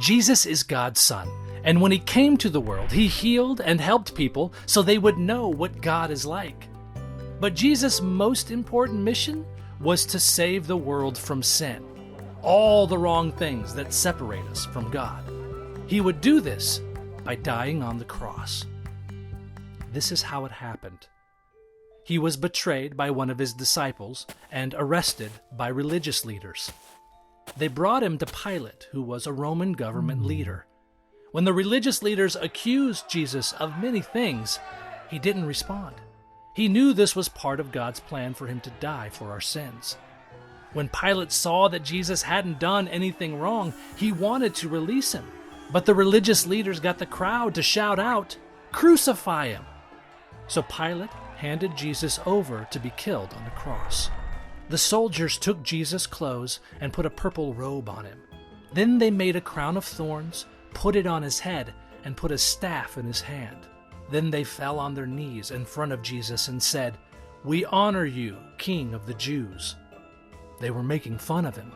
Jesus is God's Son, and when he came to the world, he healed and helped people so they would know what God is like. But Jesus' most important mission was to save the world from sin, all the wrong things that separate us from God. He would do this by dying on the cross. This is how it happened. He was betrayed by one of his disciples and arrested by religious leaders. They brought him to Pilate, who was a Roman government leader. When the religious leaders accused Jesus of many things, he didn't respond. He knew this was part of God's plan for him to die for our sins. When Pilate saw that Jesus hadn't done anything wrong, he wanted to release him. But the religious leaders got the crowd to shout out, "Crucify him!" So Pilate handed Jesus over to be killed on the cross. The soldiers took Jesus' clothes and put a purple robe on him. Then they made a crown of thorns, put it on his head, and put a staff in his hand. Then they fell on their knees in front of Jesus and said, "We honor you, King of the Jews." They were making fun of him.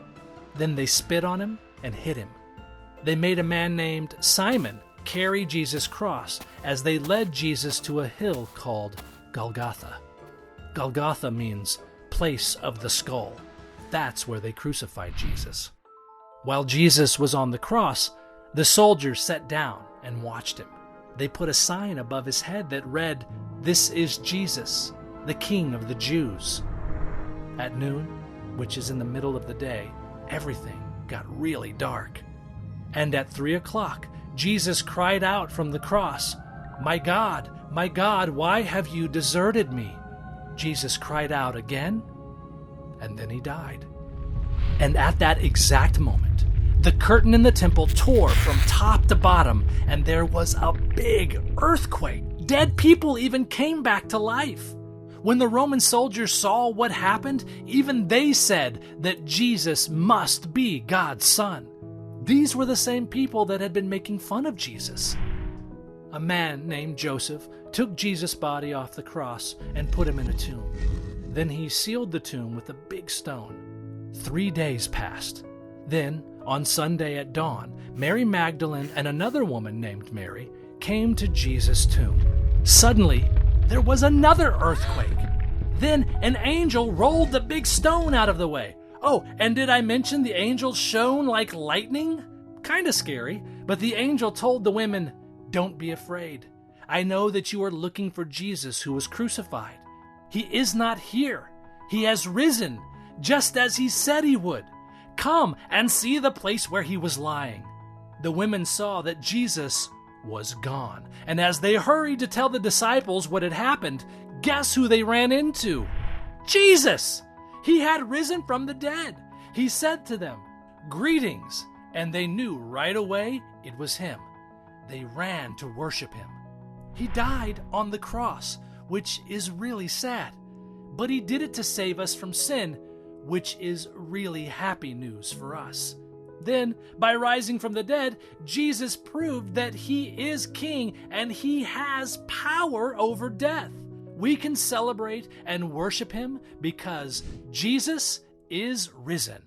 Then they spit on him and hit him. They made a man named Simon carry Jesus' cross as they led Jesus to a hill called Golgotha. Golgotha means place of the skull. That's where they crucified Jesus. While Jesus was on the cross, the soldiers sat down and watched him. They put a sign above his head that read, "This is Jesus, the King of the Jews." At noon, which is in the middle of the day, everything got really dark. And at 3 o'clock, Jesus cried out from the cross, my God, why have you deserted me?" Jesus cried out again, and then he died. And at that exact moment, the curtain in the temple tore from top to bottom, and there was a big earthquake. Dead people even came back to life. When the Roman soldiers saw what happened, even they said that Jesus must be God's Son. These were the same people that had been making fun of Jesus. A man named Joseph took Jesus' body off the cross and put him in a tomb. Then he sealed the tomb with a big stone. 3 days passed. Then, on Sunday at dawn, Mary Magdalene and another woman named Mary came to Jesus' tomb. Suddenly, there was another earthquake. Then an angel rolled the big stone out of the way. Oh, and did I mention the angel shone like lightning? Kinda scary, but the angel told the women, "Don't be afraid. I know that you are looking for Jesus who was crucified. He is not here. He has risen, just as he said he would. Come and see the place where he was lying." The women saw that Jesus was gone, and as they hurried to tell the disciples what had happened, guess who they ran into? Jesus! He had risen from the dead. He said to them, "Greetings," and they knew right away it was him. They ran to worship him. He died on the cross, which is really sad, but he did it to save us from sin, which is really happy news for us. Then, by rising from the dead, Jesus proved that he is king and he has power over death. We can celebrate and worship him because Jesus is risen.